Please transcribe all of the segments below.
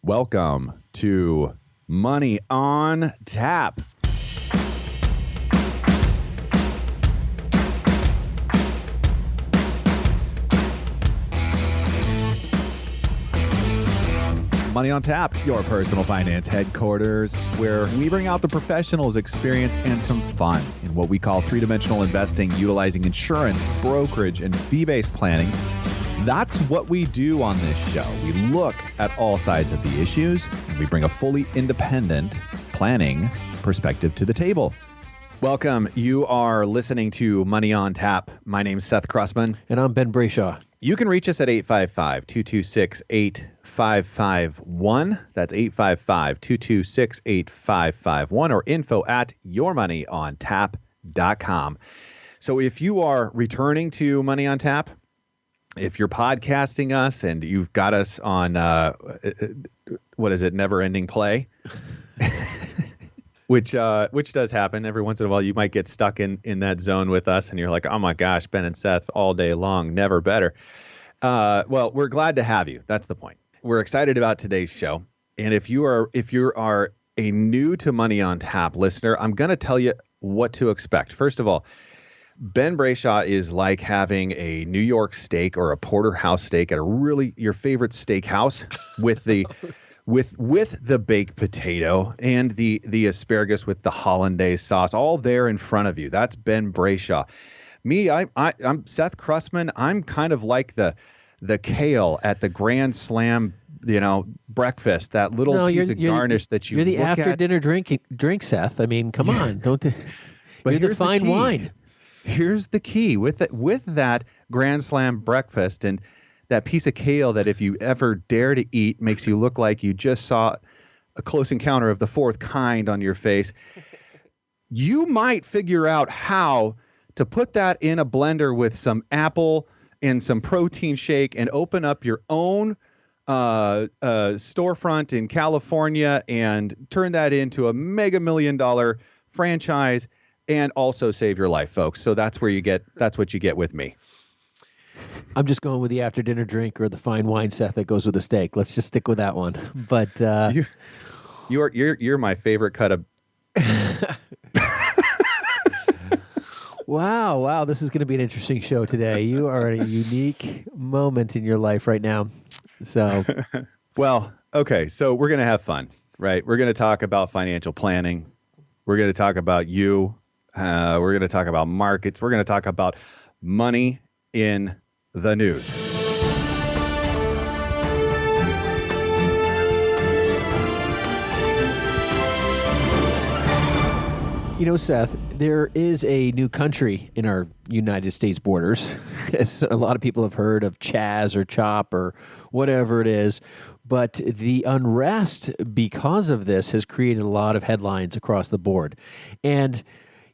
Welcome to Money on Tap. Money on Tap, your personal finance headquarters, where we bring out the professionals' experience and some fun in what we call three-dimensional investing, utilizing insurance, brokerage, and fee-based planning. That's what we do on this show. We look at all sides of the issues, and we bring a fully independent planning perspective to the table. Welcome. You are listening to Money on Tap. My name's Seth Krussman. And I'm Ben Brayshaw. You can reach us at 855-226-8551. That's 855-226-8551 or info@yourmoneyontap.com. So if you are returning to Money on Tap, if you're podcasting us and you've got us on, Never Ending Play, which does happen every once in a while. You might get stuck in that zone with us and you're like, oh my gosh, Ben and Seth all day long, never better. Well, we're glad to have you. That's the point. We're excited about today's show. And if you are a new to Money on Tap listener, I'm going to tell you what to expect. First of all, Ben Brayshaw is like having a New York steak or a porterhouse steak at your favorite steakhouse with the with the baked potato and the asparagus with the hollandaise sauce all there in front of you. That's Ben Brayshaw. Me, I'm Seth Krussman. I'm kind of like the kale at the Grand Slam, breakfast. That little piece of garnish that you. You're the look after at. dinner drink, Seth. I mean, come on, don't. But you're the fine wine. Here's the key with that Grand Slam breakfast and that piece of kale that if you ever dare to eat makes you look like you just saw a close encounter of the fourth kind on your face. You might figure out how to put that in a blender with some apple and some protein shake and open up your own storefront in California and turn that into a mega $1 million franchise and also save your life, folks. So that's what you get with me. I'm just going with the after dinner drink or the fine wine, Seth, that goes with the steak. Let's just stick with that one. But you're my favorite cut of. Wow, this is going to be an interesting show today. You are in a unique moment in your life right now. So, well, okay, so we're going to have fun, right? We're going to talk about financial planning. We're going to talk about you. We're going to talk about markets. We're going to talk about money in the news. Seth, there is a new country in our United States borders. As a lot of people have heard of Chaz or Chop or whatever it is. But the unrest because of this has created a lot of headlines across the board. And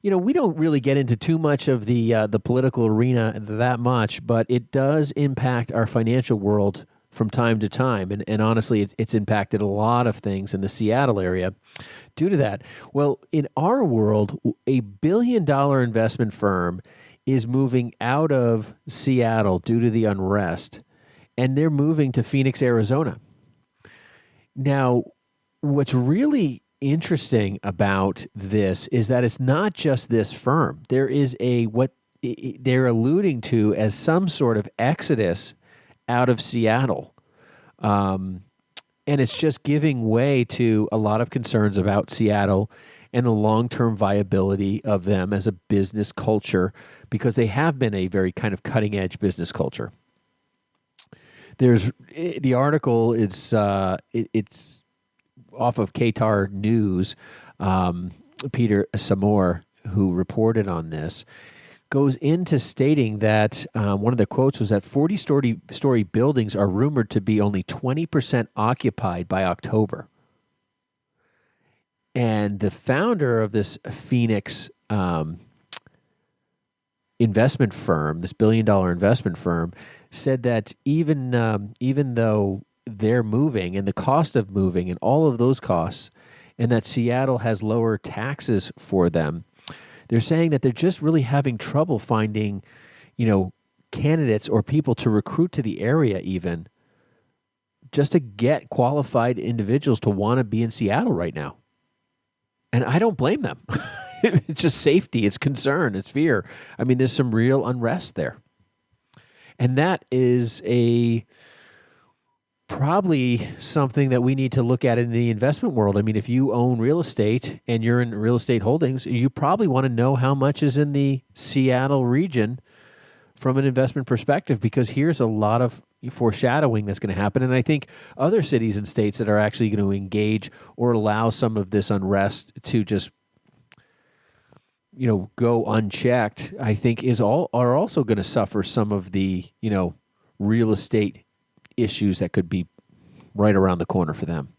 we don't really get into too much of the political arena that much, but it does impact our financial world from time to time. And honestly, it's impacted a lot of things in the Seattle area due to that. Well, in our world, a $1 billion investment firm is moving out of Seattle due to the unrest, and they're moving to Phoenix, Arizona. Now, what's really interesting about this is that it's not just this firm. There is what they're alluding to as some sort of exodus out of Seattle. And it's just giving way to a lot of concerns about Seattle and the long-term viability of them as a business culture, because they have been a very kind of cutting-edge business culture. There's the article. It's off of Qatar News. Peter Samor, who reported on this, goes into stating that one of the quotes was that 40-story buildings are rumored to be only 20% occupied by October. And the founder of this Phoenix investment firm, this $1 billion investment firm, said that even though they're moving and the cost of moving and all of those costs, and that Seattle has lower taxes for them, they're saying that they're just really having trouble finding, candidates or people to recruit to the area even just to get qualified individuals to want to be in Seattle right now. And I don't blame them. It's just safety, it's concern, it's fear. I mean, there's some real unrest there. And that is probably something that we need to look at in the investment world. I mean, if you own real estate and you're in real estate holdings, you probably want to know how much is in the Seattle region from an investment perspective, because here's a lot of foreshadowing that's going to happen. And I think other cities and states that are actually going to engage or allow some of this unrest to just go unchecked, I think are also going to suffer some of the, real estate issues that could be right around the corner for them.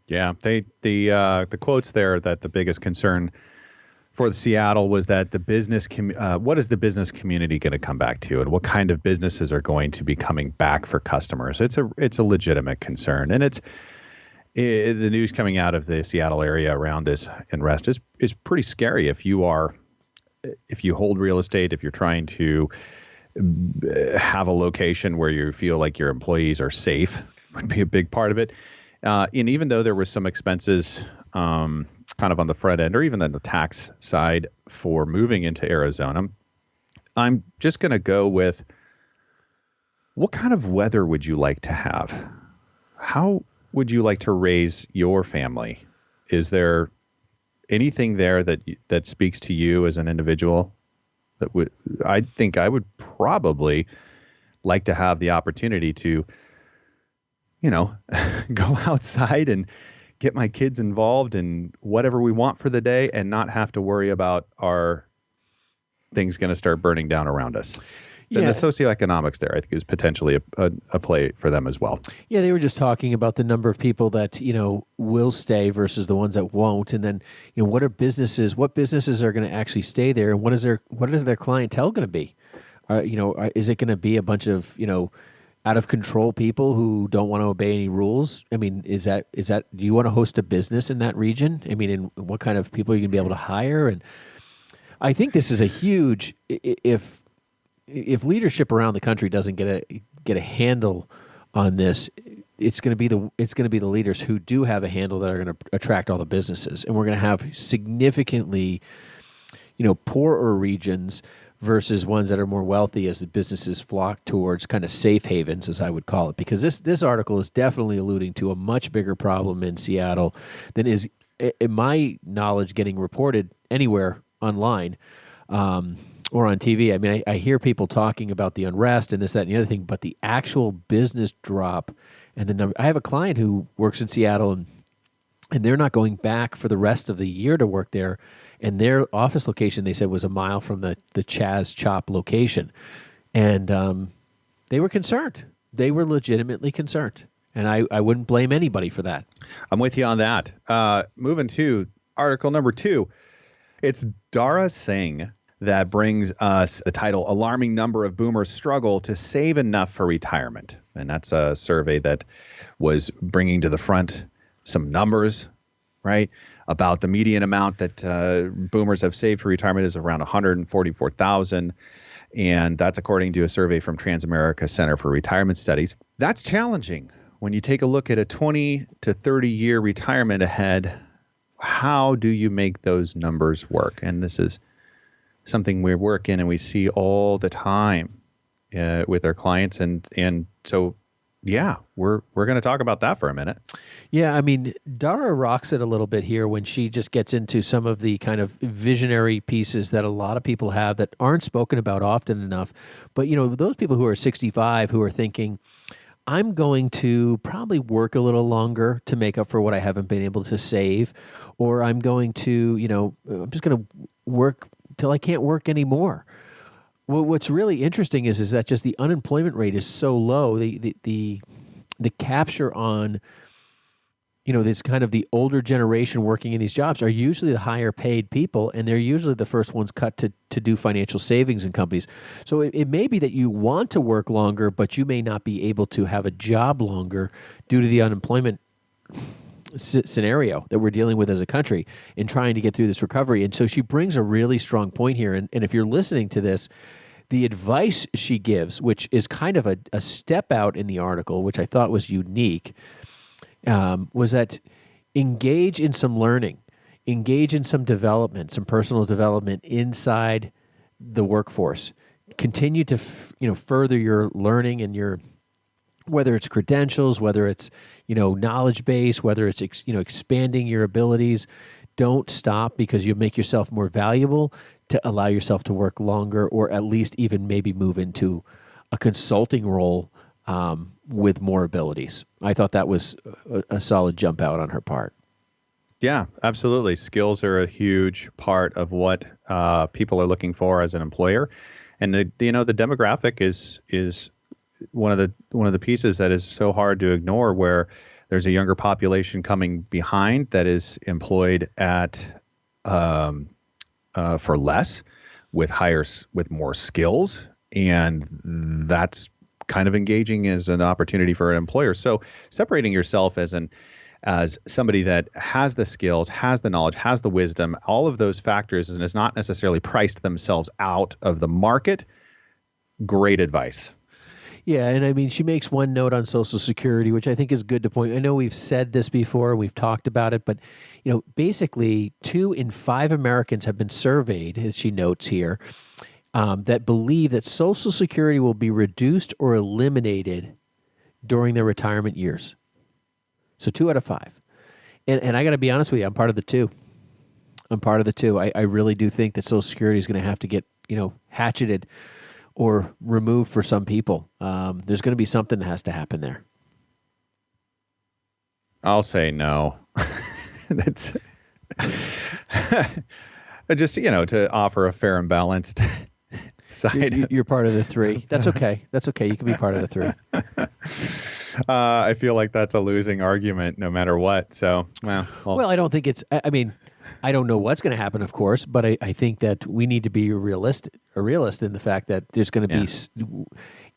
Yeah, the quotes there that the biggest concern for the Seattle was that the business what is the business community going to come back to, and what kind of businesses are going to be coming back for customers? It's a legitimate concern, and the news coming out of the Seattle area around this unrest is pretty scary. If you hold real estate, if you're trying to have a location where you feel like your employees are safe, would be a big part of it. And even though there was some expenses kind of on the front end or even on the tax side for moving into Arizona, I'm just going to go with, what kind of weather would you like to have? How would you like to raise your family? Is there anything there that speaks to you as an individual? I think I would probably like to have the opportunity to, go outside and get my kids involved in whatever we want for the day and not have to worry about our things going to start burning down around us. And the socioeconomics there, I think, is potentially a play for them as well. Yeah, they were just talking about the number of people that, will stay versus the ones that won't. And then, what businesses are going to actually stay there, and what is their clientele going to be? Is it going to be a bunch of, out of control people who don't want to obey any rules? I mean, is that do you want to host a business in that region? I mean, and what kind of people are you going to be able to hire? And I think this is a huge, if leadership around the country doesn't get a handle on this, it's going to be the leaders who do have a handle that are going to attract all the businesses, and we're going to have significantly, poorer regions versus ones that are more wealthy as the businesses flock towards kind of safe havens, as I would call it. Because this article is definitely alluding to a much bigger problem in Seattle than is, in my knowledge, getting reported anywhere online. Or on TV. I mean, I hear people talking about the unrest and this, that, and the other thing, but the actual business drop and the number. I have a client who works in Seattle, and they're not going back for the rest of the year to work there. And their office location, they said, was a mile from the Chaz Chop location. And they were concerned. They were legitimately concerned. And I wouldn't blame anybody for that. I'm with you on that. Moving to article number 2. It's Dara Singh that brings us the title, Alarming Number of Boomers Struggle to Save Enough for Retirement. And that's a survey that was bringing to the front some numbers, right, about the median amount that boomers have saved for retirement is around 144,000. And that's according to a survey from Transamerica Center for Retirement Studies. That's challenging. When you take a look at a 20 to 30-year retirement ahead, how do you make those numbers work? And this is something we work in and we see all the time with our clients. And so, yeah, we're going to talk about that for a minute. Yeah, I mean, Dara rocks it a little bit here when she just gets into some of the kind of visionary pieces that a lot of people have that aren't spoken about often enough. But, those people who are 65 who are thinking, I'm going to probably work a little longer to make up for what I haven't been able to save, or I'm going to, I'm just going to work till I can't work anymore. Well, what's really interesting is that just the unemployment rate is so low. The capture on, this kind of the older generation working in these jobs are usually the higher paid people, and they're usually the first ones cut to do financial savings in companies. So it may be that you want to work longer, but you may not be able to have a job longer due to the unemployment scenario that we're dealing with as a country in trying to get through this recovery. And so she brings a really strong point here. And if you're listening to this, the advice she gives, which is kind of a step out in the article, which I thought was unique, was that engage in some learning, engage in some development, some personal development inside the workforce. Continue to further your learning and your, whether it's credentials, whether it's knowledge base, whether it's expanding your abilities. Don't stop because you make yourself more valuable to allow yourself to work longer, or at least even maybe move into a consulting role with more abilities. I thought that was a solid jump out on her part. Yeah, absolutely. Skills are a huge part of what people are looking for as an employer, and the demographic is one of the pieces that is so hard to ignore, where there's a younger population coming behind that is employed at for less, with more skills, and that's kind of engaging as an opportunity for an employer. So separating yourself as somebody that has the skills, has the knowledge, has the wisdom, all of those factors, and has not necessarily priced themselves out of the market. Great advice. Yeah, and I mean, she makes one note on Social Security, which I think is good to point. I know we've said this before, we've talked about it, but basically 2 in 5 Americans have been surveyed, as she notes here, that believe that Social Security will be reduced or eliminated during their retirement years. So 2 out of 5. And I got to be honest with you, I'm part of the 2. I really do think that Social Security is going to have to get, hatcheted or removed for some people. There's going to be something that has to happen there. I'll say no. That's just, to offer a fair and balanced side. You're part of the 3. That's okay. That's okay. You can be part of the 3. I feel like that's a losing argument no matter what. So, well, I don't think it's, I don't know what's going to happen, of course, but I think that we need to be a realist in the fact that there's going to be,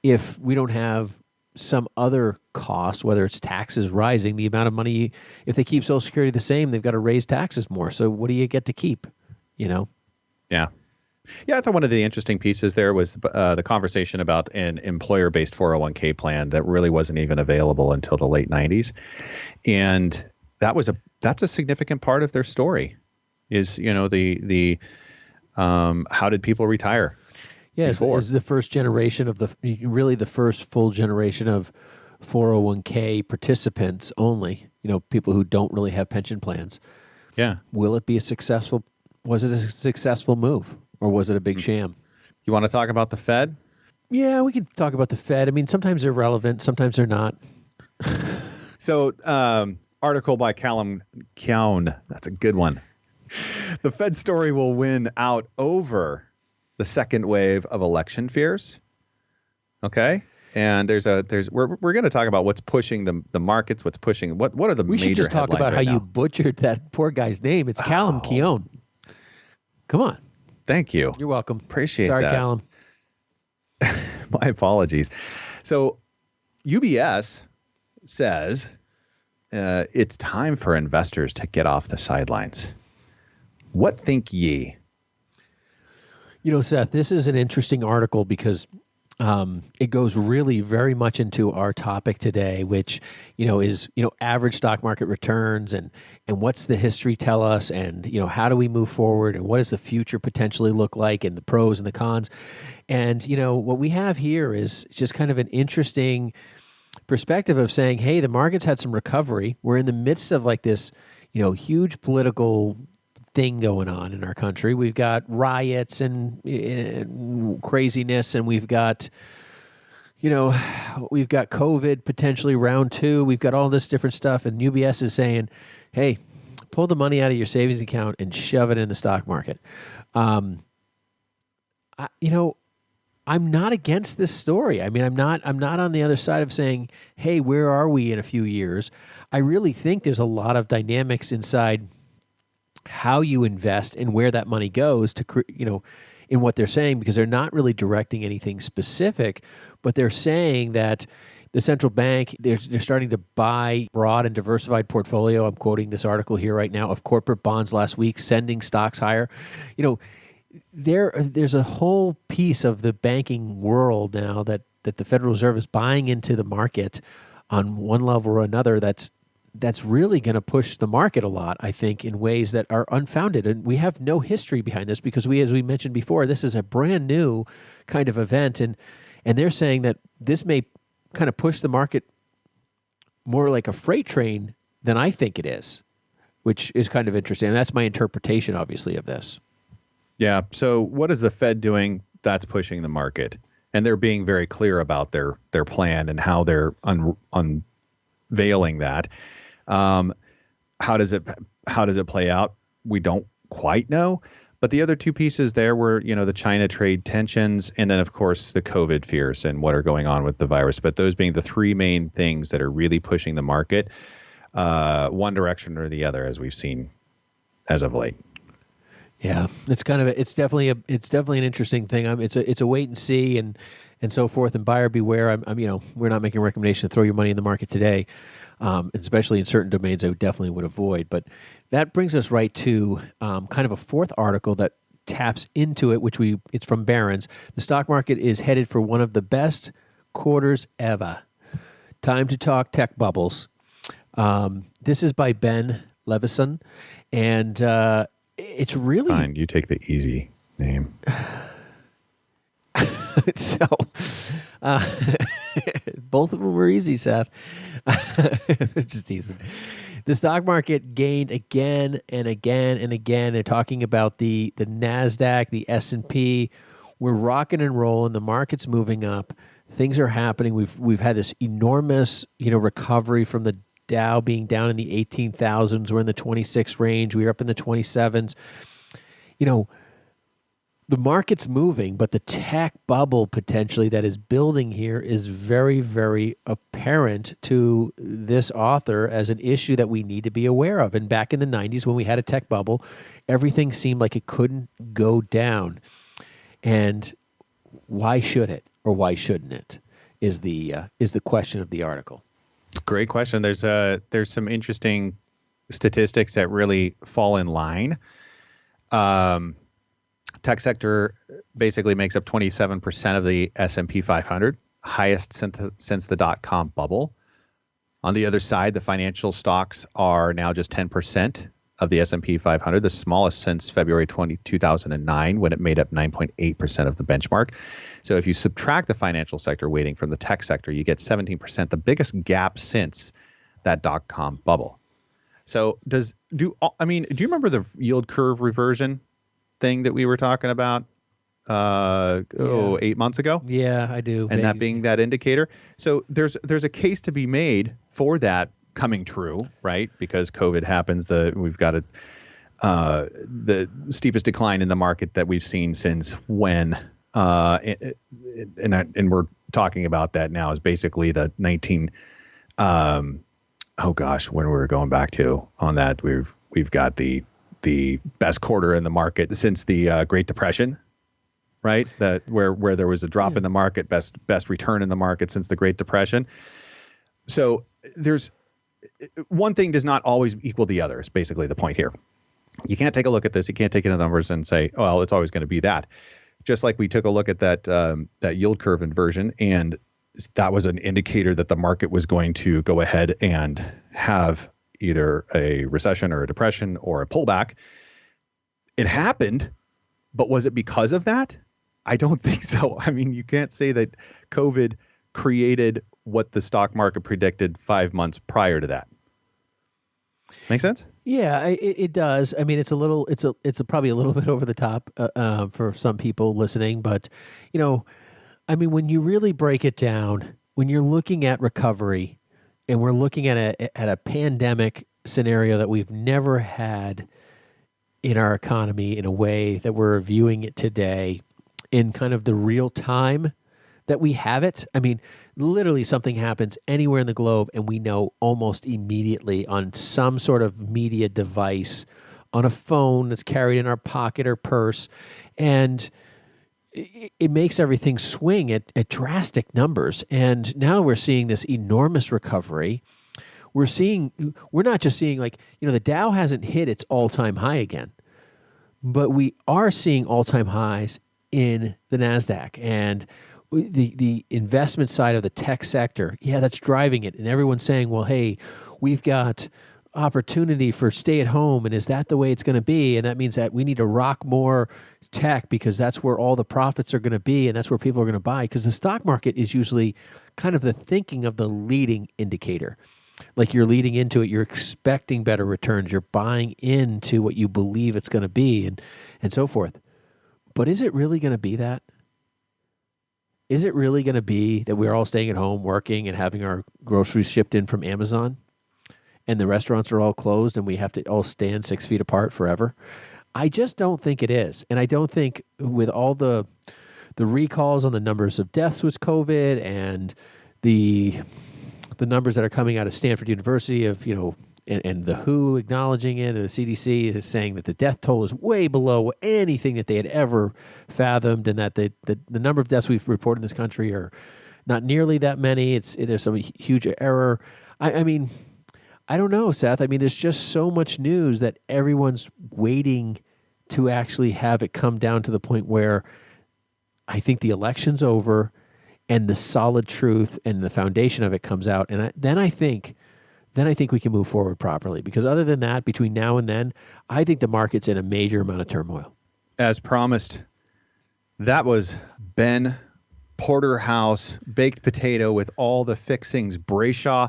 if we don't have some other cost, whether it's taxes rising, the amount of money, if they keep Social Security the same, they've got to raise taxes more. So what do you get to keep, Yeah. Yeah, I thought one of the interesting pieces there was the conversation about an employer-based 401k plan that really wasn't even available until the late 90s. And that's a significant part of their story. Is the how did people retire? Yeah, it's the first generation of the first full generation of 401k participants only. People who don't really have pension plans. Yeah, will it be a successful? Was it a successful move, or was it a big sham? You want to talk about the Fed? Yeah, we can talk about the Fed. I mean, sometimes they're relevant, sometimes they're not. So, article by Callum Keown. That's a good one. The Fed story will win out over the second wave of election fears. Okay. And we're going to talk about what's pushing the markets, what's pushing, what are the major headlines. We should just talk about how you butchered that poor guy's name. It's Callum Keown. Come on. Thank you. You're welcome. Appreciate that. Sorry, Callum. My apologies. So UBS says it's time for investors to get off the sidelines. What think ye? Seth, this is an interesting article because it goes really very much into our topic today, which, is, average stock market returns and what's the history tell us, and, how do we move forward, and what does the future potentially look like, and the pros and the cons. And, what we have here is just kind of an interesting perspective of saying, hey, the market's had some recovery. We're in the midst of like this, huge political thing going on in our country. We've got riots and craziness, and we've got COVID potentially round 2. We've got all this different stuff, and UBS is saying, hey, pull the money out of your savings account and shove it in the stock market. I'm not against this story. I mean, I'm not on the other side of saying, hey, where are we in a few years? I really think there's a lot of dynamics inside how you invest and where that money goes to, in what they're saying, because they're not really directing anything specific, but they're saying that the central bank, they're starting to buy broad and diversified portfolio. I'm quoting this article here right now of corporate bonds last week, sending stocks higher. there's a whole piece of the banking world now that the Federal Reserve is buying into the market on one level or another. That's really going to push the market a lot, I think, in ways that are unfounded. And we have no history behind this because as we mentioned before, this is a brand new kind of event, and they're saying that this may kind of push the market more like a freight train than I think it is, which is kind of interesting. And that's my interpretation, obviously, of this. Yeah. So what is the Fed doing that's pushing the market? And they're being very clear about their plan and how they're unveiling that. How does it play out? We don't quite know. But the other two pieces there were, the China trade tensions, and then, of course, the COVID fears and what are going on with the virus. But those being the three main things that are really pushing the market one direction or the other, as we've seen as of late. Yeah, it's definitely an interesting thing. It's a wait and see and so forth. And buyer beware. We're not making a recommendation to throw your money in the market today, especially in certain domains. I definitely would avoid. But that brings us right to kind of a fourth article that taps into it, it's from Barron's. The stock market is headed for one of the best quarters ever. Time to talk tech bubbles. This is by Ben Levison, and it's really fine. You take the easy name. So, both of them were easy, Seth. Just teasing. The stock market gained again and again and again. They're talking about the NASDAQ, the S&P. We're rocking and rolling. The market's moving up. Things are happening. We've had this enormous, recovery from the Dow being down in the 18,000s. We're in the 26 range. We were up in the 27s. The market's moving, but the tech bubble potentially that is building here is very, very apparent to this author as an issue that we need to be aware of. And back in the 90s when we had a tech bubble, everything seemed like it couldn't go down. And why should it or why shouldn't it is the question of the article. Great question. There's some interesting statistics that really fall in line. Tech sector basically makes up 27% of the S&P 500, highest since the dot-com bubble. On the other side, the financial stocks are now just 10% of the S&P 500, the smallest since February 2009, when it made up 9.8% of the benchmark. So if you subtract the financial sector weighting from the tech sector, you get 17%, the biggest gap since that dot-com bubble. So do you remember the yield curve reversion thing that we were talking about 8 months ago? Yeah, I do. And that being that indicator. So there's a case to be made for that coming true, right? Because COVID happens, we've got the steepest decline in the market that we've seen since when, and we're talking about that now is basically the 19. When we were going back to on that, we've got the best quarter in the market since the Great Depression, right? That where there was a drop in the market, best return in the market since the Great Depression. So there's one thing does not always equal the other is basically the point here. You can't take a look at this. You can't take into the numbers and say, oh, well, it's always going to be that. Just like we took a look at that yield curve inversion, and that was an indicator that the market was going to go ahead and have either a recession or a depression or a pullback. It happened, but was it because of that? I don't think so. I mean, you can't say that COVID created what the stock market predicted 5 months prior to that. Make sense? Yeah, it does. I mean, it's probably a little bit over the top for some people listening, but when you really break it down, when you're looking at recovery, and we're looking at a pandemic scenario that we've never had in our economy in a way that we're viewing it today, in kind of the real time that we have it. I mean, literally something happens anywhere in the globe and we know almost immediately on some sort of media device, on a phone that's carried in our pocket or purse. And it makes everything swing at drastic numbers. And now we're seeing this enormous recovery. We're not just seeing the Dow hasn't hit its all-time high again, but we are seeing all-time highs in the NASDAQ. And the investment side of the tech sector, that's driving it. And everyone's saying, well, hey, we've got opportunity for stay at home, and is that the way it's going to be? And that means that we need to rock more tech because that's where all the profits are going to be, and that's where people are going to buy, because the stock market is usually kind of the thinking of the leading indicator. Like you're leading into it, you're expecting better returns, you're buying into what you believe it's going to be, and so forth. But is it really going to be that? Is it really going to be that we're all staying at home working and having our groceries shipped in from Amazon, and the restaurants are all closed and we have to all stand 6 feet apart forever? I just don't think it is. And I don't think with all the recalls on the numbers of deaths with COVID and the numbers that are coming out of Stanford University of, and the WHO acknowledging it, and the CDC is saying that the death toll is way below anything that they had ever fathomed, and that the number of deaths we've reported in this country are not nearly that many. There's some huge error. I mean, I don't know, Seth. I mean, there's just so much news that everyone's waiting to actually have it come down to the point where I think the election's over and the solid truth and the foundation of it comes out. And then I think we can move forward properly. Because other than that, between now and then, I think the market's in a major amount of turmoil. As promised, that was Ben Porterhouse, baked potato with all the fixings, Brayshaw.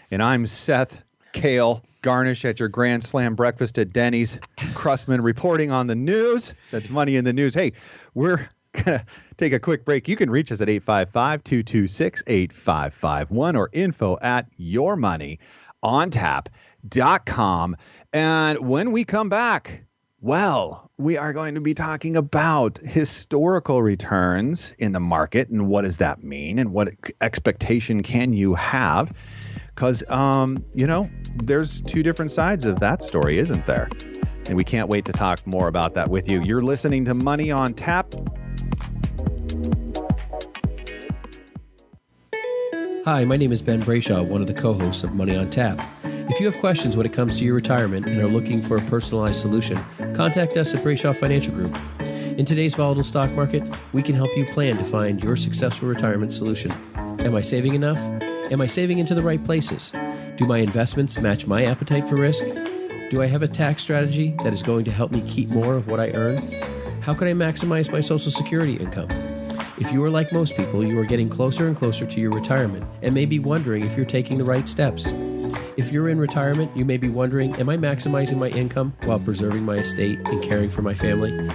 And I'm Seth Kale, garnish at your Grand Slam breakfast at Denny's. Krussman reporting on the news. That's Money in the News. Hey, we're going to take a quick break. You can reach us at 855-226-8551 or info@yourmoneyontap.com. And when we come back, well, we are going to be talking about historical returns in the market and what does that mean and what expectation can you have? Because, there's two different sides of that story, isn't there? And we can't wait to talk more about that with you. You're listening to Money on Tap. Hi, my name is Ben Brayshaw, one of the co-hosts of Money on Tap. If you have questions when it comes to your retirement and are looking for a personalized solution, contact us at Brayshaw Financial Group. In today's volatile stock market, we can help you plan to find your successful retirement solution. Am I saving enough? Am I saving into the right places? Do my investments match my appetite for risk? Do I have a tax strategy that is going to help me keep more of what I earn? How can I maximize my Social Security income? If you are like most people, you are getting closer and closer to your retirement and may be wondering if you're taking the right steps. If you're in retirement, you may be wondering, am I maximizing my income while preserving my estate and caring for my family?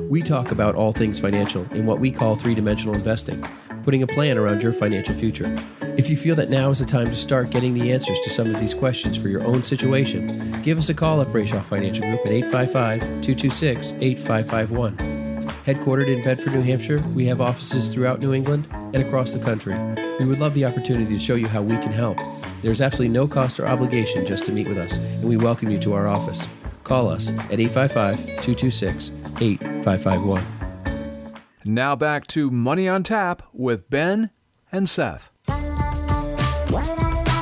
We talk about all things financial in what we call three-dimensional investing, putting a plan around your financial future. If you feel that now is the time to start getting the answers to some of these questions for your own situation, give us a call at Brayshaw Financial Group at 855-226-8551. Headquartered in Bedford, New Hampshire, we have offices throughout New England and across the country. We would love the opportunity to show you how we can help. There's absolutely no cost or obligation just to meet with us, and we welcome you to our office. Call us at 855-226-8551. Now back to Money on Tap with Ben and Seth.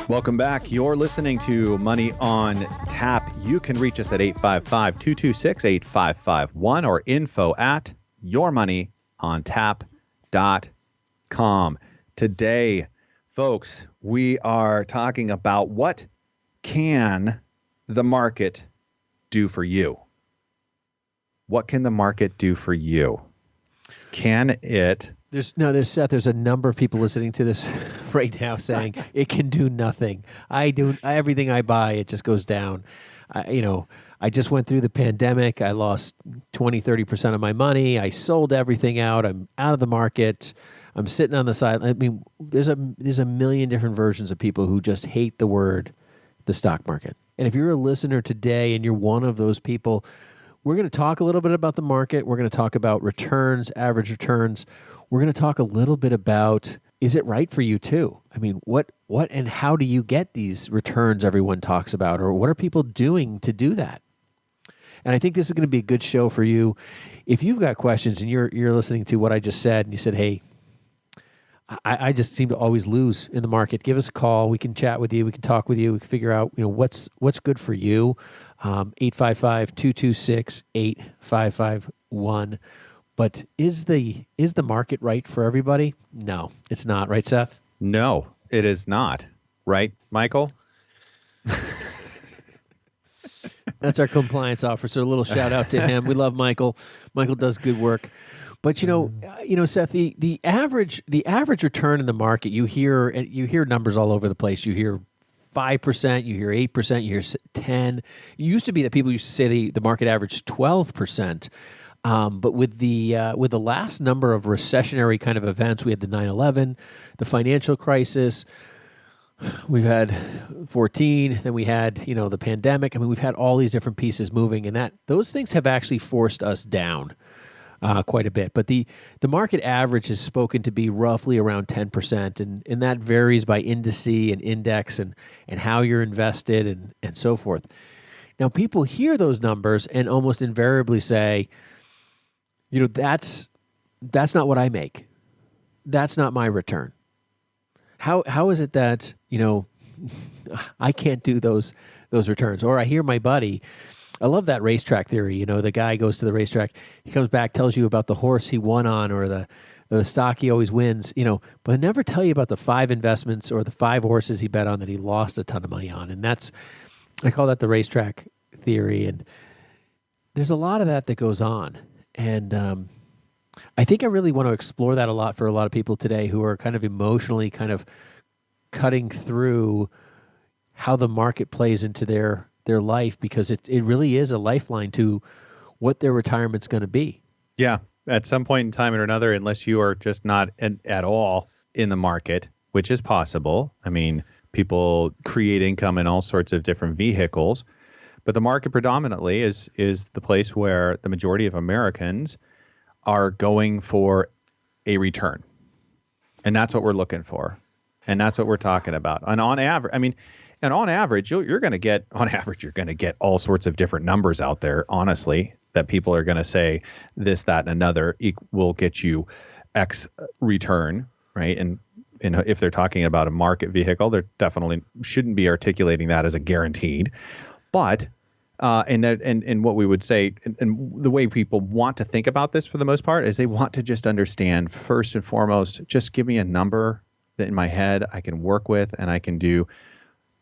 Welcome back. You're listening to Money on Tap. You can reach us at 855-226-8551 or info@yourmoneyontap.com. Today, folks, we are talking about what can the market do for you? What can the market do for you? Can it? There's Seth. There's a number of people listening to this right now saying it can do nothing. Everything I buy, it just goes down. I just went through the pandemic. I lost 20-30% of my money. I sold everything out. I'm out of the market. I'm sitting on the side. I mean, there's a million different versions of people who just hate the word, the stock market. And if you're a listener today and you're one of those people, we're going to talk a little bit about the market. We're going to talk about returns, average returns. We're going to talk a little bit about, is it right for you too? I mean, what and how do you get these returns everyone talks about, or what are people doing to do that? And I think this is going to be a good show for you. If you've got questions and you're listening to what I just said and you said, hey, I just seem to always lose in the market. Give us a call. We can chat with you. We can talk with you. We can figure out, what's good for you. 855-226-8551. But is the market right for everybody? No, it's not. Right, Seth? No, it is not. Right, Michael? That's our compliance officer. A little shout out to him. We love Michael. Michael does good work. But Seth, the average return in the market, you hear numbers all over the place. You hear 5%, you hear 8%, you hear 10%. It used to be that people used to say the market averaged 12%. But with the last number of recessionary kind of events, we had the 9/11, the financial crisis. We've had 14, then we had, the pandemic. I mean, we've had all these different pieces moving, and those things have actually forced us down quite a bit. But the market average is spoken to be roughly around 10%, and that varies by indice and index and how you're invested and so forth. Now, people hear those numbers and almost invariably say, that's not what I make. That's not my return. How is it that, I can't do those returns? Or I hear my buddy, I love that racetrack theory. The guy goes to the racetrack, he comes back, tells you about the horse he won on or the stock he always wins, but he'll never tell you about the 5 investments or the 5 horses he bet on that he lost a ton of money on. And I call that the racetrack theory. And there's a lot of that goes on. And I think I really want to explore that a lot for a lot of people today who are kind of emotionally kind of cutting through how the market plays into their life, because it really is a lifeline to what their retirement's going to be. Yeah. At some point in time or another, unless you are just not at all in the market, which is possible. I mean, people create income in all sorts of different vehicles, but the market predominantly is the place where the majority of Americans are going for a return. And that's what we're looking for. And that's what we're talking about. And on average, you're going to get all sorts of different numbers out there, honestly, that people are going to say this, that, and another will get you X return, right? And if they're talking about a market vehicle, they definitely shouldn't be articulating that as a guaranteed. But and what we would say, and the way people want to think about this for the most part, is they want to just understand, first and foremost, just give me a number that in my head I can work with, and I can do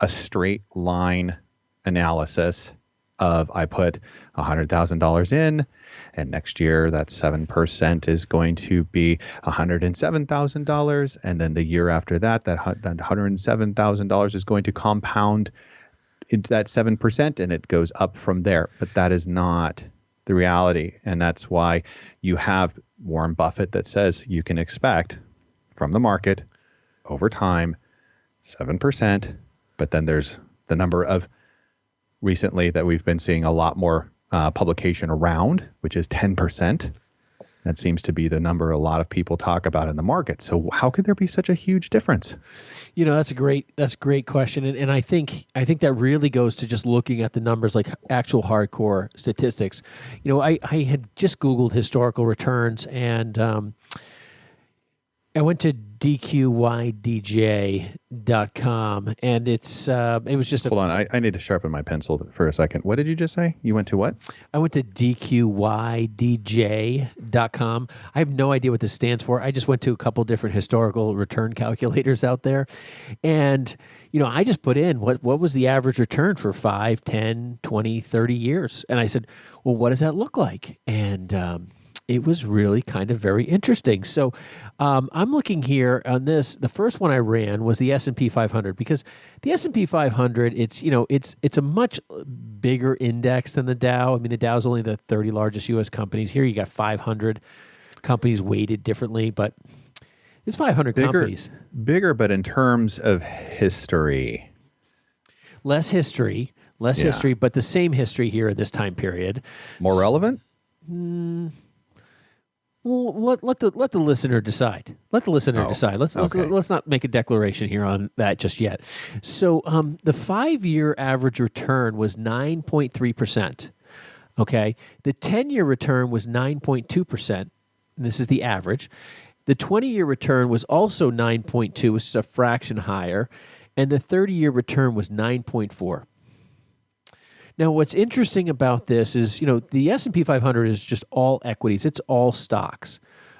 a straight line analysis of I put $100,000 in, and next year that 7% is going to be $107,000, and then the year after that $107,000 is going to compound into that 7%, and it goes up from there. But that is not the reality, and that's why you have Warren Buffett that says you can expect from the market over time 7%. But then there's the number of recently that we've been seeing a lot more publication around, which is 10%. That seems to be the number a lot of people talk about in the market. So how could there be such a huge difference? That's a great question. And I think that really goes to just looking at the numbers, like actual hardcore statistics. I had just Googled historical returns, and I went to dqydj.com, and it was just Hold on, I need to sharpen my pencil for a second. What did you just say? You went to what? I went to dqydj.com. I have no idea what this stands for. I just went to a couple different historical return calculators out there, and I just put in what was the average return for 5, 10, 20, 30 years, and I said, well, what does that look like? And it was really kind of very interesting. So I'm looking here on this. The first one I ran was the S&P 500, because the S&P 500, it's a much bigger index than the Dow. I mean, the Dow is only the 30 largest U.S. companies. Here you got 500 companies weighted differently, but it's 500 companies. Bigger, but in terms of history. Less history, but the same history here in this time period. More relevant? Well, let the listener decide. Let the listener decide. Let's not make a declaration here on that just yet. So the 5-year average return was 9.3%. Okay, the 10-year return was 9.2%. This is the average, The 20-year return was also 9.2, which is a fraction higher, and the 30-year return was 9.4. Now, what's interesting about this is, the S&P 500 is just all equities. It's all stocks.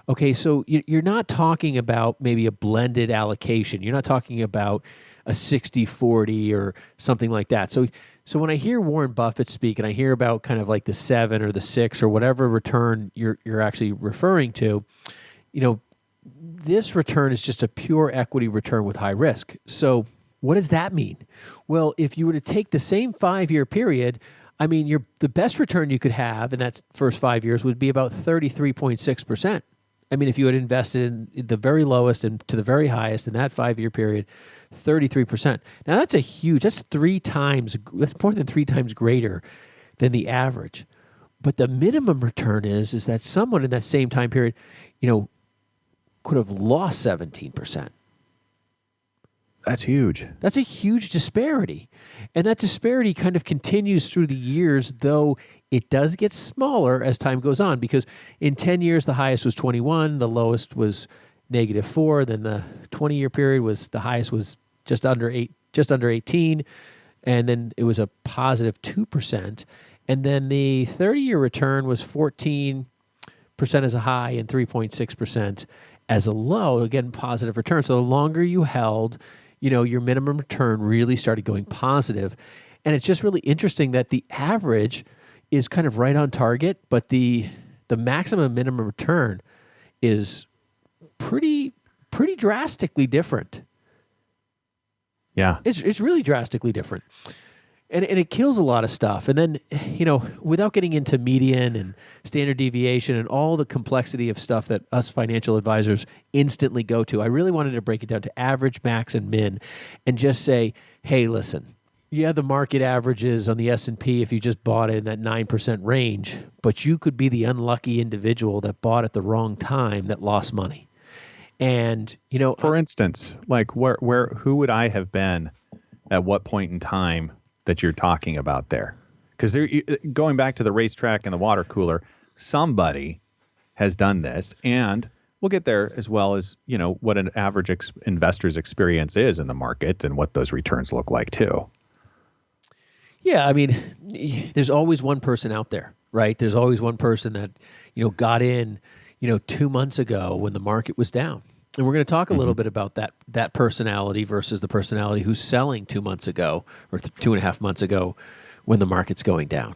Okay, so you're not talking about maybe a blended allocation. You're not talking about a 60-40 or something like that. So when I hear Warren Buffett speak and I hear about kind of like the 7 or the 6 or whatever return you're actually referring to, this return is just a pure equity return with high risk. So what does that mean? Well, if you were to take the same 5-year period, the best return you could have in that first 5 years would be about 33.6%. If you had invested in the very lowest and to the very highest in that 5-year period, 33%. Now that's that's more than 3 times greater than the average. But the minimum return is that someone in that same time period, could have lost 17%. That's huge. That's a huge disparity. And that disparity kind of continues through the years, though it does get smaller as time goes on, because in 10 years, the highest was 21, the lowest was -4, then the 20-year period the highest was just under 18, and then it was a positive 2%. And then the 30-year return was 14% as a high and 3.6% as a low, again, positive return. So the longer you held, your minimum return really started going positive. And it's just really interesting that the average is kind of right on target, but the maximum minimum return is pretty drastically different. Yeah. It's really drastically different. And it kills a lot of stuff. And then, without getting into median and standard deviation and all the complexity of stuff that us financial advisors instantly go to, I really wanted to break it down to average, max, and min and just say, hey, listen, yeah, the market averages on the S&P if you just bought it in that 9% range, but you could be the unlucky individual that bought at the wrong time that lost money. And, for instance, like who would I have been at what point in time that you're talking about there? Because going back to the racetrack and the water cooler, somebody has done this, and we'll get there as well as, what an average investor's experience is in the market and what those returns look like too. Yeah, there's always one person out there, right? There's always one person that, got in, 2 months ago when the market was down. And we're going to talk a little bit about that personality versus the personality who's selling 2 months ago or 2.5 months ago when the market's going down.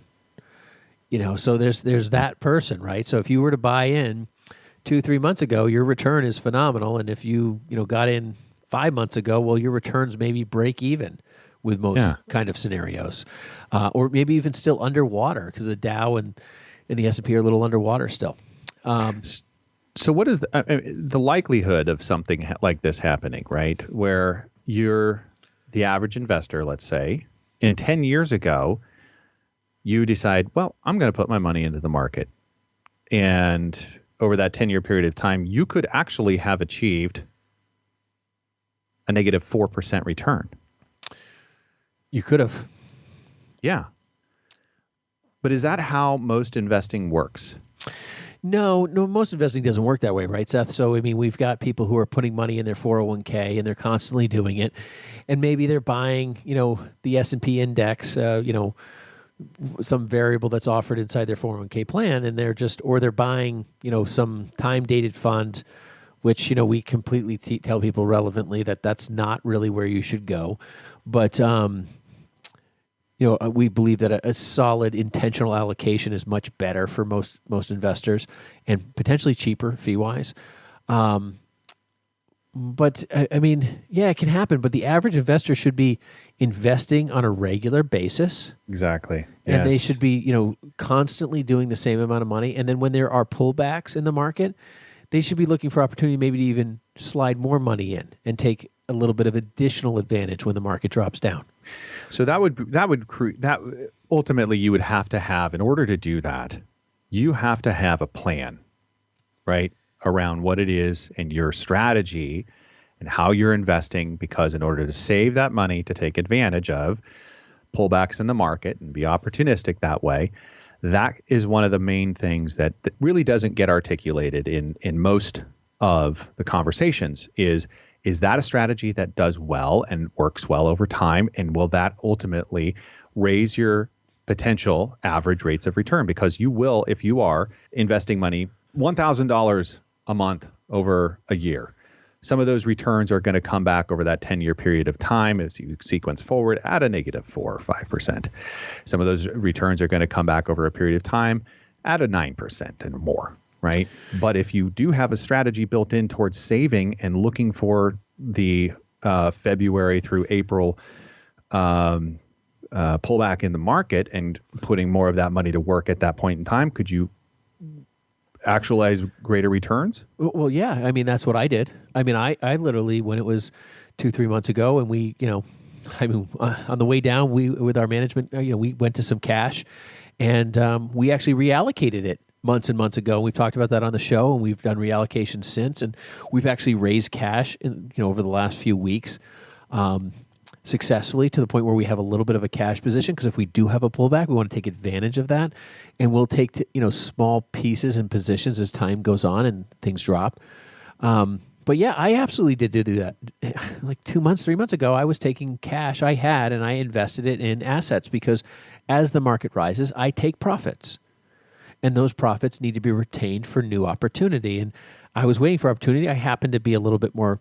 So there's that person, right? So if you were to buy in 2-3 months ago, your return is phenomenal. And if you got in 5 months ago, well, your returns maybe break even with most kind of scenarios, or maybe even still underwater because the Dow and the S&P are a little underwater still. So what is the likelihood of something like this happening, right? Where you're the average investor, let's say, and 10 years ago, you decide, well, I'm going to put my money into the market. And over that 10-year period of time, you could actually have achieved a -4% return. You could have. Yeah. But is that how most investing works? No, most investing doesn't work that way, right, Seth? So, we've got people who are putting money in their 401k and they're constantly doing it. And maybe they're buying, the S&P index, some variable that's offered inside their 401k plan. And they're buying, some time-dated fund, which, we completely tell people relevantly that that's not really where you should go. But, we believe that a solid intentional allocation is much better for most investors and potentially cheaper fee-wise. But it can happen. But the average investor should be investing on a regular basis. Exactly. And they should be, constantly doing the same amount of money. And then when there are pullbacks in the market, they should be looking for opportunity maybe to even slide more money in and take a little bit of additional advantage when the market drops down. So that ultimately you would have to have, in order to do that, you have to have a plan, right, around what it is and your strategy and how you're investing, because in order to save that money to take advantage of pullbacks in the market and be opportunistic that way, that is one of the main things that really doesn't get articulated in most of the conversations is that a strategy that does well and works well over time? And will that ultimately raise your potential average rates of return? Because you will, if you are investing money, $1,000 a month over a year, some of those returns are going to come back over that 10-year period of time as you sequence forward at a negative 4 or 5%. Some of those returns are going to come back over a period of time at a 9% and more, right? But if you do have a strategy built in towards saving and looking for the February through April pullback in the market and putting more of that money to work at that point in time, could you actualize greater returns? Well, yeah. I mean, that's what I did. I mean, I literally, when it was 2-3 months ago, and we, on the way down, we with our management, we went to some cash, and we actually reallocated it months and months ago. We've talked about that on the show, and we've done reallocations since, and we've actually raised cash, over the last few weeks. Successfully, to the point where we have a little bit of a cash position, because if we do have a pullback, we want to take advantage of that, and we'll take small pieces and positions as time goes on and things drop. But yeah, I absolutely did do that. Like 3 months ago, I was taking cash I had and I invested it in assets, because as the market rises, I take profits, and those profits need to be retained for new opportunity. And I was waiting for opportunity. I happened to be a little bit more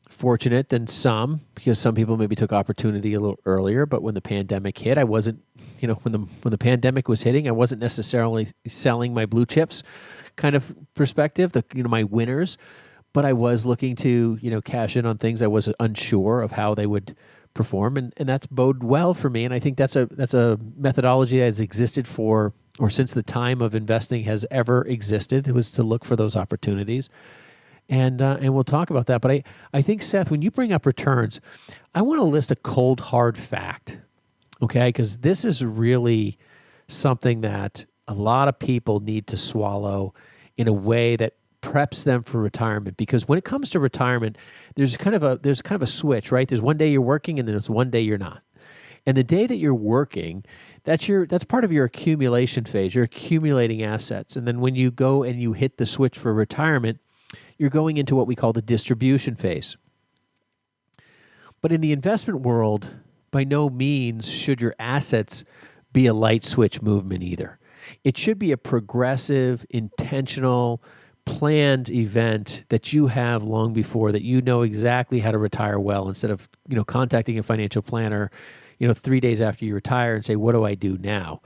fortunate than some, because some people maybe took opportunity a little earlier. But when the pandemic hit, I wasn't, when the pandemic was hitting, I wasn't necessarily selling my blue chips kind of perspective, my winners, but I was looking to, cash in on things I was unsure of how they would perform, and that's bode well for me. And I think that's a methodology that has existed since the time of investing has ever existed. It was to look for those opportunities. And we'll talk about that. But I think, Seth, when you bring up returns, I want to list a cold, hard fact, okay? Because this is really something that a lot of people need to swallow in a way that preps them for retirement. Because when it comes to retirement, there's kind of a switch, right? There's one day you're working, and then there's one day you're not. And the day that you're working, that's part of your accumulation phase. You're accumulating assets. And then when you go and you hit the switch for retirement, you're going into what we call the distribution phase. But in the investment world, by no means should your assets be a light switch movement either. It should be a progressive, intentional, planned event that you have long before, that you know exactly how to retire well, instead of contacting a financial planner 3 days after you retire and say, what do I do now?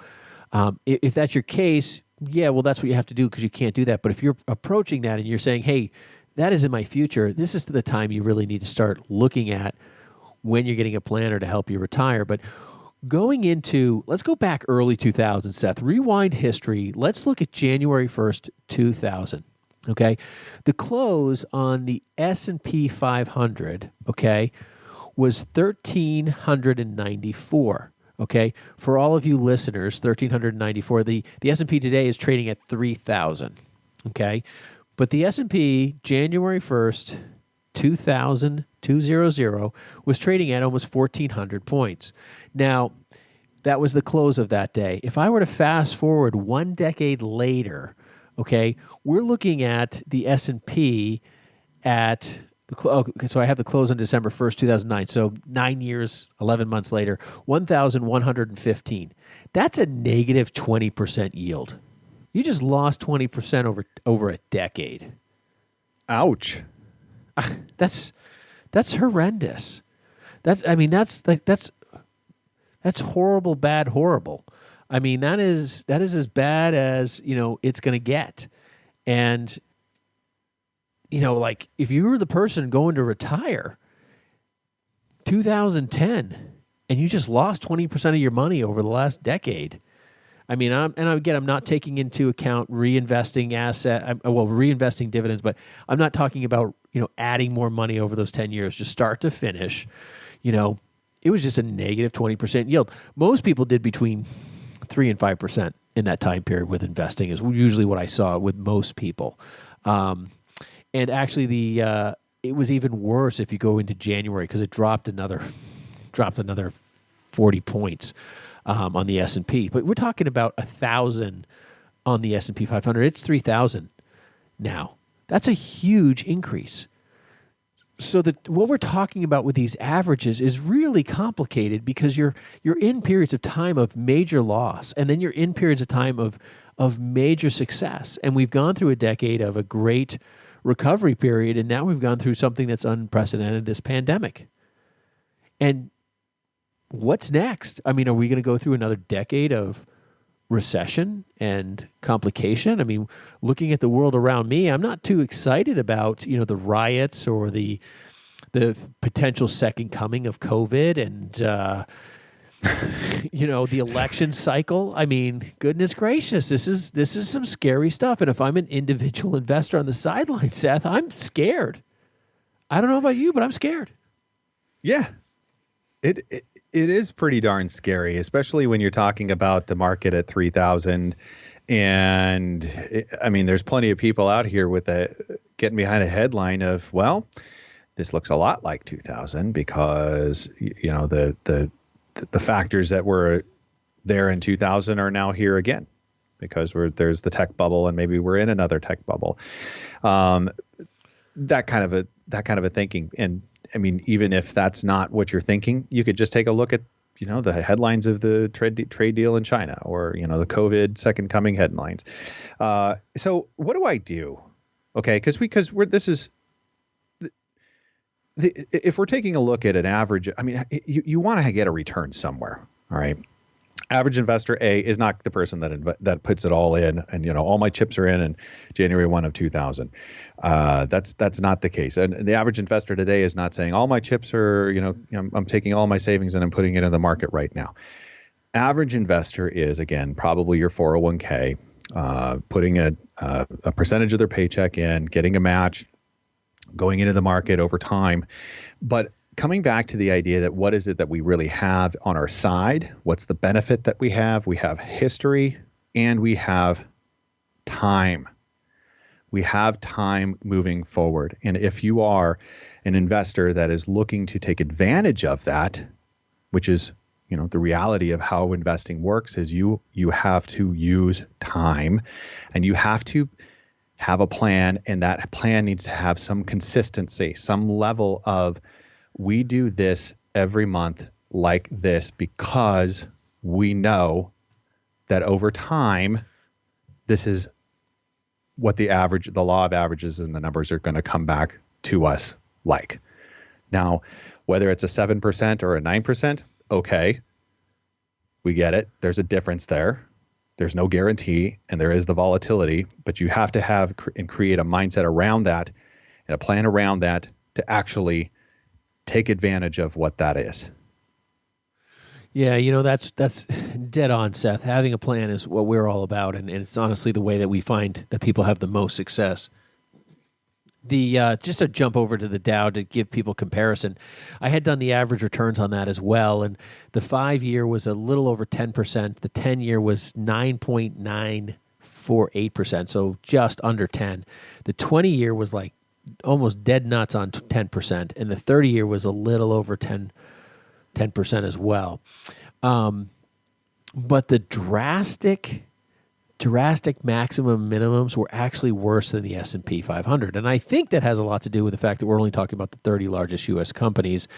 If that's your case, yeah, well, that's what you have to do, because you can't do that. But if you're approaching that and you're saying, hey, that is in my future, this is the time you really need to start looking at when you're getting a planner to help you retire. But let's go back early 2000, Seth. Rewind history. Let's look at January 1st, 2000. Okay? The close on the S&P 500, okay, was 1,394. Okay, for all of you listeners, 1,394. The S&P today is trading at 3,000. Okay, but the S&P January 1st, 2000 was trading at almost 1,400 points. Now, that was the close of that day. If I were to fast forward 1 decade later, okay, we're looking at the S&P at so I have the close on December 1st, 2009. So 9 years, 11 months later, 1,115. That's a negative 20% yield. You just lost 20% over a decade. Ouch. That's horrendous. That's horrible, bad, horrible. I mean, that is as bad as, it's going to get. And like if you were the person going to retire 2010 and you just lost 20% of your money over the last decade. I mean, I'm not taking into account reinvesting dividends, but I'm not talking about, adding more money over those 10 years, just start to finish. It was just a negative 20% yield. Most people did between 3 and 5% in that time period with investing is usually what I saw with most people. And actually, it was even worse if you go into January, because it dropped another 40 points on the S&P. But we're talking about 1,000 on the S&P 500. It's 3,000 now. That's a huge increase. So what we're talking about with these averages is really complicated because you're in periods of time of major loss, and then you're in periods of time of major success. And we've gone through a decade of a great recovery period, and now we've gone through something that's unprecedented, this pandemic. And what's next? I mean, are we going to go through another decade of recession and complication? I mean, looking at the world around me, I'm not too excited about, the riots or the potential second coming of COVID and the election cycle. I mean, goodness gracious, this is some scary stuff. And if I'm an individual investor on the sidelines, Seth, I'm scared. I don't know about you, but I'm scared. Yeah. It is pretty darn scary, especially when you're talking about the market at 3,000. And I mean, there's plenty of people out here with getting behind a headline of, well, this looks a lot like 2000 because, the factors that were there in 2000 are now here again because there's the tech bubble and maybe we're in another tech bubble. That kind of a thinking. And I mean, even if that's not what you're thinking, you could just take a look at, the headlines of the trade deal in China or, the COVID second coming headlines. So what do I do? Okay. If we're taking a look at an average, I mean, you want to get a return somewhere. All right. Average investor A is not the person that puts it all in and, all my chips are in January 1 of 2000. That's not the case. And the average investor today is not saying all my chips are, I'm taking all my savings and I'm putting it in the market right now. Average investor is, again, probably your 401k, putting a percentage of their paycheck in, getting a match, going into the market over time. But coming back to the idea that what is it that we really have on our side? What's the benefit that we have? We have history and we have time. We have time moving forward. And if you are an investor that is looking to take advantage of that, which is, the reality of how investing works is you have to use time and you have to have a plan, and that plan needs to have some consistency, some level of we do this every month like this because we know that over time, this is what the law of averages and the numbers are going to come back to us like. Now, whether it's a 7% or a 9%, okay, we get it. There's a difference there. There's no guarantee and there is the volatility, but you have to have and create a mindset around that and a plan around that to actually take advantage of what that is. Yeah, that's dead on, Seth. Having a plan is what we're all about, and it's honestly the way that we find that people have the most success. Just to jump over to the Dow to give people comparison, I had done the average returns on that as well, and the 5-year was a little over 10%. The 10-year was 9.948%, so just under 10. The 20-year was like almost dead nuts on 10%, and the 30-year was a little over 10% as well. But the drastic maximum minimums were actually worse than the S&P 500. And I think that has a lot to do with the fact that we're only talking about the 30 largest U.S. companies,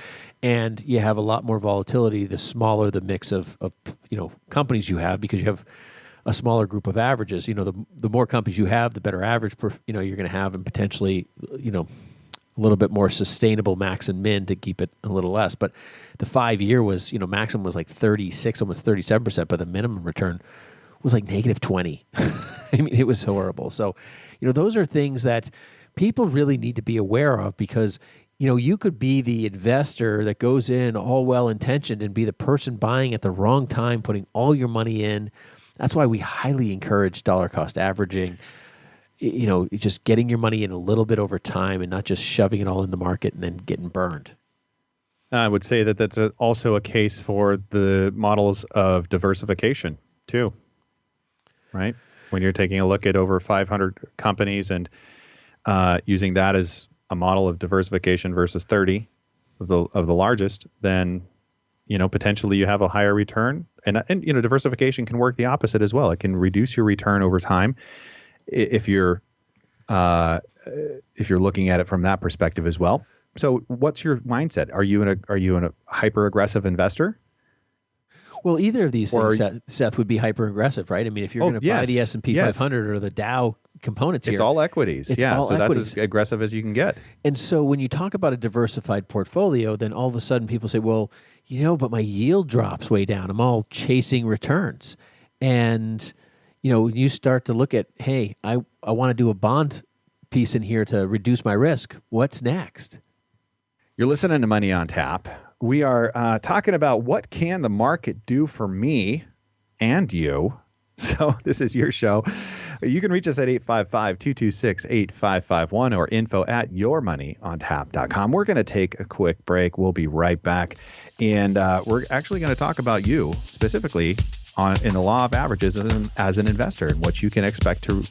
and you have a lot more volatility the smaller the mix of companies you have, because you have a smaller group of averages. The more companies you have, the better average you're going to have, and potentially, a little bit more sustainable max and min to keep it a little less. But the 5-year was, maximum was like 36, almost 37%, but the minimum return was like negative 20. I mean, it was horrible. So, those are things that people really need to be aware of, because, you could be the investor that goes in all well-intentioned and be the person buying at the wrong time, putting all your money in. That's why we highly encourage dollar cost averaging, just getting your money in a little bit over time and not just shoving it all in the market and then getting burned. I would say that that's also a case for the models of diversification too, right? When you're taking a look at over 500 companies and using that as a model of diversification versus 30 of the largest, then potentially you have a higher return. And diversification can work the opposite as well. It can reduce your return over time if you're if you're looking at it from that perspective as well. So what's your mindset? Are you in a hyper aggressive investor? Well, either of these things, Seth, would be hyper aggressive, right? I mean, if you're going to buy the S&P 500 or the Dow components here, it's all equities. It's all so equities. That's as aggressive as you can get. And so when you talk about a diversified portfolio, then all of a sudden people say, well, but my yield drops way down. I'm all chasing returns. And, you start to look at, hey, I want to do a bond piece in here to reduce my risk. What's next? You're listening to Money on Tap. We are talking about what can the market do for me and you. So this is your show. You can reach us at 855-226-8551 or info@yourmoneyontap.com. We're going to take a quick break. We'll be right back. And we're actually going to talk about you specifically in the law of averages as an investor and what you can expect to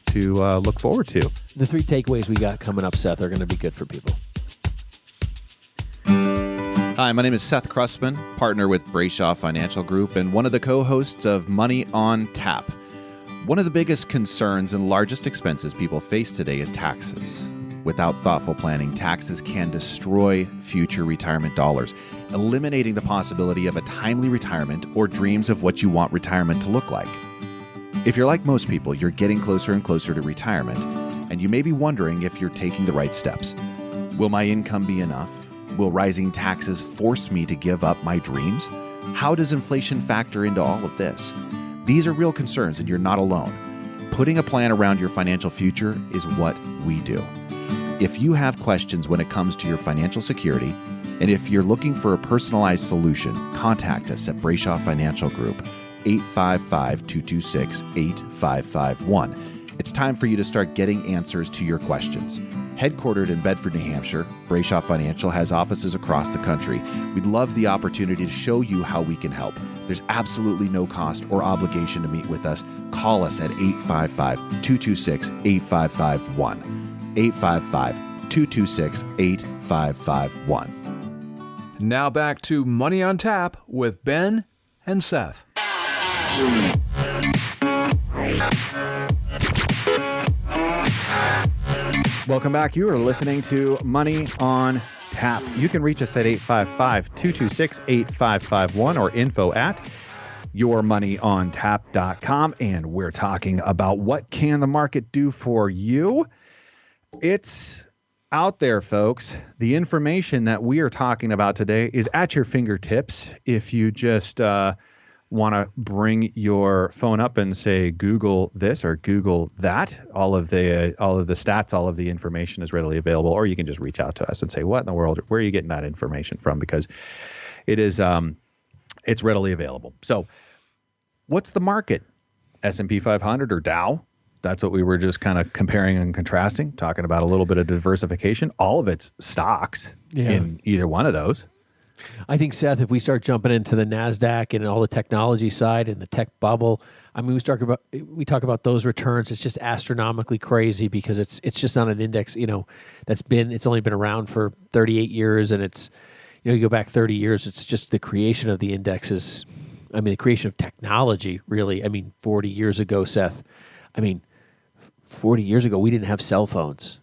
look forward to. The 3 takeaways we got coming up, Seth, are going to be good for people. Hi, my name is Seth Krussman, partner with Brayshaw Financial Group and one of the co-hosts of Money on Tap. One of the biggest concerns and largest expenses people face today is taxes. Without thoughtful planning, taxes can destroy future retirement dollars, eliminating the possibility of a timely retirement or dreams of what you want retirement to look like. If you're like most people, you're getting closer and closer to retirement, and you may be wondering if you're taking the right steps. Will my income be enough? Will rising taxes force me to give up my dreams? How does inflation factor into all of this? These are real concerns, and you're not alone. Putting a plan around your financial future is what we do. If you have questions when it comes to your financial security, and if you're looking for a personalized solution, contact us at Brayshaw Financial Group, 855-226-8551. It's time for you to start getting answers to your questions. Headquartered in Bedford, New Hampshire, Brayshaw Financial has offices across the country. We'd love the opportunity to show you how we can help. There's absolutely no cost or obligation to meet with us. Call us at 855-226-8551. 855-226-8551. Now back to Money on Tap with Ben and Seth. Welcome back. You are listening to Money on Tap. You can reach us at 855-226-8551 or info@yourmoneyontap.com. And we're talking about what can the market do for you. It's out there, folks. The information that we are talking about today is at your fingertips. If you just want to bring your phone up and say Google this or Google that, all of the stats, all of the information is readily available. Or you can just reach out to us and say, what in the world, where are you getting that information from? Because it is it's readily available. So what's the market? S&P 500 or Dow? That's what we were just kind of comparing and contrasting, talking about a little bit of diversification. All of it's stocks in either one of those. I think, Seth, if we start jumping into the NASDAQ and all the technology side and the tech bubble, I mean, we talk about those returns. It's just astronomically crazy because it's just not an index, it's only been around for 38 years. And it's, you go back 30 years, it's just the creation of the indexes. I mean, the creation of technology, really. 40 years ago, Seth, 40 years ago, we didn't have cell phones.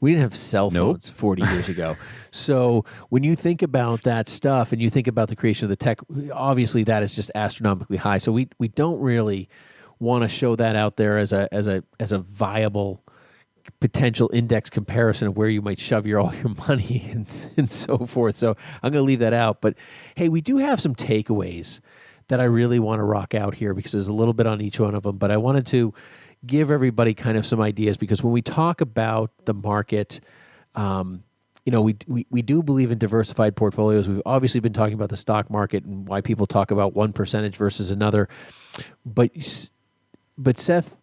We didn't have cell phones 40 years ago. So when you think about that stuff and you think about the creation of the tech, obviously that is just astronomically high. So we don't really want to show that out there as a viable potential index comparison of where you might shove all your money and so forth. So I'm going to leave that out. But hey, we do have some takeaways that I really want to rock out here because there's a little bit on each one of them. But I wanted to give everybody kind of some ideas because when we talk about the market, we do believe in diversified portfolios. We've obviously been talking about the stock market and why people talk about one percentage versus another. But Seth,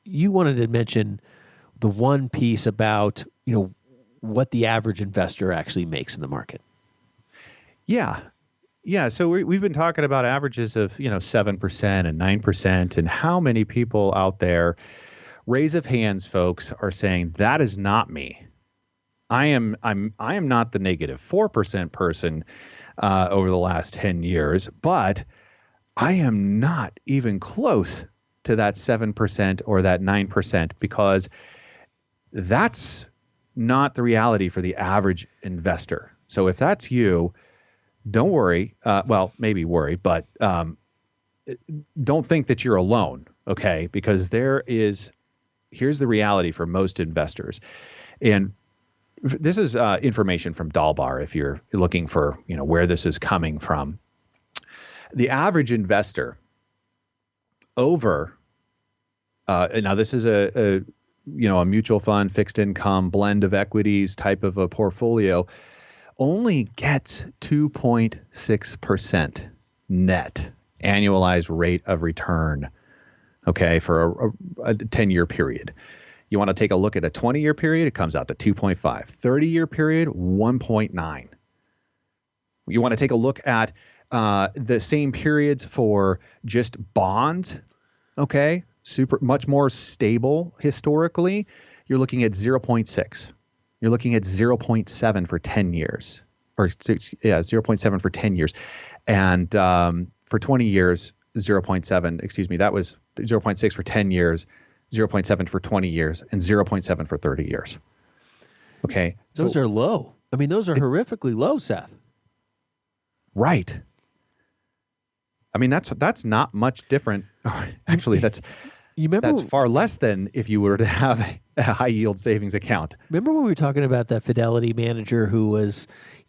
you wanted to mention the one piece about, what the average investor actually makes in the market. Yeah. Yeah, so we've been talking about averages of 7% and 9%, and how many people out there, raise of hands, folks, are saying that is not me. I am not the negative 4% person over the last 10 years, but I am not even close to that 7% or that 9% because That's not the reality for the average investor. So if that's you, don't worry. Well, maybe worry, but don't think that you're alone, okay? Because here's the reality for most investors. And this is information from Dalbar if you're looking for, where this is coming from. The average investor over, now this is a mutual fund, fixed income, blend of equities type of a portfolio, only gets 2.6% net annualized rate of return, okay, for a 10-year period. You want to take a look at a 20-year period, it comes out to 2.5. 30-year period, 1.9. You want to take a look at the same periods for just bonds, okay, much more stable historically, you're looking at 0.6. You're looking at 0.7 for 10 years. 0.7 for 10 years. And for 20 years, 0.7, excuse me, that was 0.6 for 10 years, 0.7 for 20 years, and 0.7 for 30 years. Okay. Those are low. I mean, those are horrifically low, Seth. Right. I mean, that's not much different. Actually, that's far less than if you were to have a high yield savings account. Remember when we were talking about that Fidelity manager who was,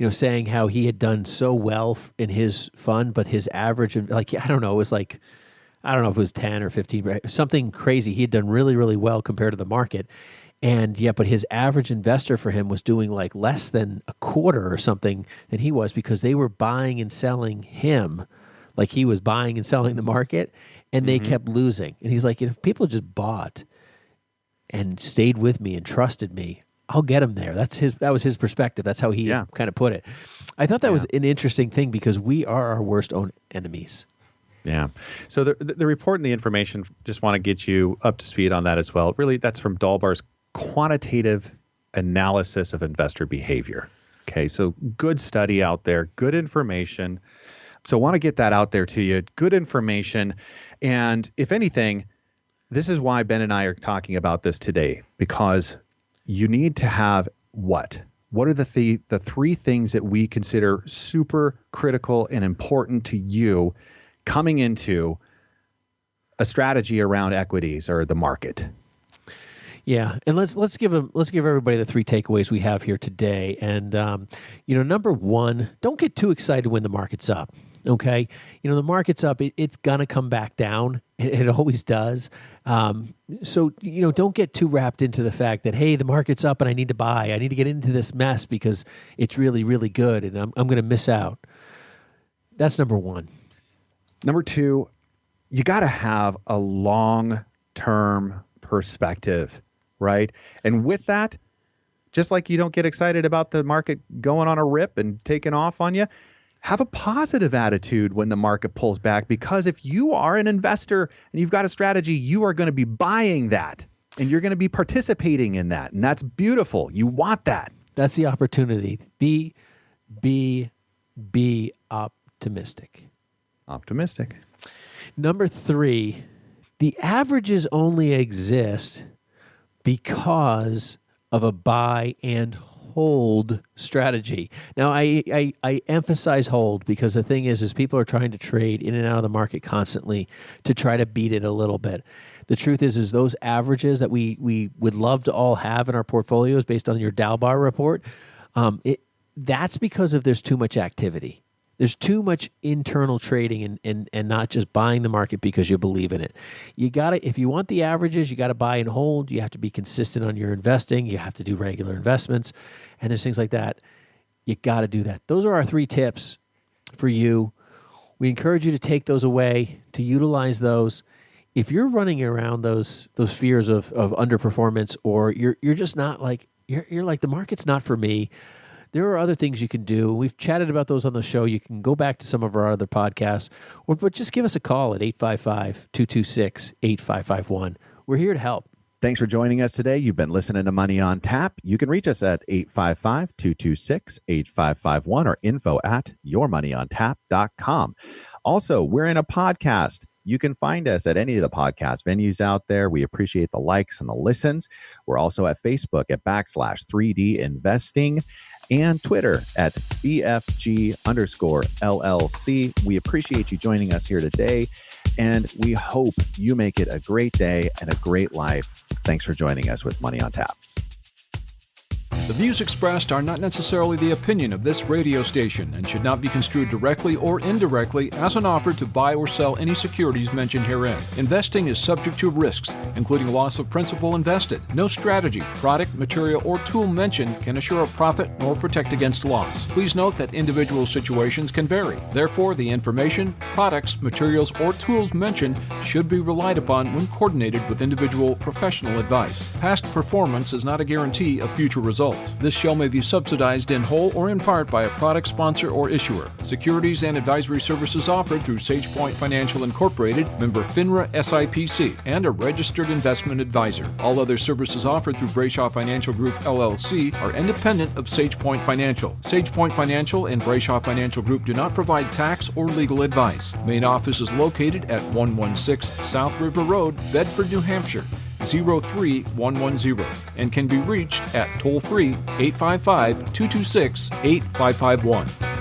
saying how he had done so well in his fund, but his average, I don't know, it was like, I don't know if it was 10 or 15, right? Something crazy. He had done really, really well compared to the market. And but his average investor for him was doing like less than a quarter or something than he was, because they were buying and selling him like he was buying and selling the market, and they kept losing. And he's like, if people just bought and stayed with me and trusted me, I'll get them there. That was his perspective. That's how he kind of put it. I thought that was an interesting thing, because we are our worst own enemies. Yeah. So the report and the information, just want to get you up to speed on that as well. Really, that's from Dalbar's quantitative analysis of investor behavior. Okay. So good study out there, good information. So want to get that out there to you. Good information. And if anything, this is why Ben and I are talking about this today, because you need to have what? What are the three things that we consider super critical and important to you coming into a strategy around equities or the market? Yeah, and let's give everybody the three takeaways we have here today. And number one, don't get too excited when the market's up. Okay, the market's up; it's gonna come back down. It always does. So don't get too wrapped into the fact that, hey, the market's up and I need to buy. I need to get into this mess because it's really, really good, and I'm going to miss out. That's number one. Number two, you got to have a long-term perspective, right? And with that, just like you don't get excited about the market going on a rip and taking off on you, have a positive attitude when the market pulls back, because if you are an investor and you've got a strategy, you are going to be buying that and you're going to be participating in that. And that's beautiful. You want that. That's the opportunity. Be optimistic. Optimistic. Number three, the averages only exist because of a buy and hold strategy. Now, I emphasize hold, because the thing is people are trying to trade in and out of the market constantly to try to beat it a little bit. The truth is those averages that we would love to all have in our portfolios based on your Dalbar report, that's because there's too much activity. There's too much internal trading and not just buying the market because you believe in it. If you want the averages, you got to buy and hold. You have to be consistent on your investing. You have to do regular investments, and there's things like that. You got to do that. Those are our three tips for you. We encourage you to take those away, to utilize those. If you're running around those fears of underperformance, or you're just not like you're like, the market's not for me, there are other things you can do. We've chatted about those on the show. You can go back to some of our other podcasts, but just give us a call at 855-226-8551. We're here to help. Thanks for joining us today. You've been listening to Money on Tap. You can reach us at 855-226-8551 or info@yourmoneyontap.com. Also, we're in a podcast. You can find us at any of the podcast venues out there. We appreciate the likes and the listens. We're also at Facebook at /3D Investing and Twitter at BFG_LLC. We appreciate you joining us here today, and we hope you make it a great day and a great life. Thanks for joining us with Money on Tap. The views expressed are not necessarily the opinion of this radio station and should not be construed directly or indirectly as an offer to buy or sell any securities mentioned herein. Investing is subject to risks, including loss of principal invested. No strategy, product, material, or tool mentioned can assure a profit nor protect against loss. Please note that individual situations can vary. Therefore, the information, products, materials, or tools mentioned should be relied upon when coordinated with individual professional advice. Past performance is not a guarantee of future results. This show may be subsidized in whole or in part by a product sponsor or issuer. Securities and advisory services offered through SagePoint Financial Incorporated, member FINRA SIPC, and a registered investment advisor. All other services offered through Brayshaw Financial Group LLC are independent of SagePoint Financial. SagePoint Financial and Brayshaw Financial Group do not provide tax or legal advice. Main office is located at 116 South River Road, Bedford, New Hampshire, 03110, and can be reached at toll-free 855-226-8551.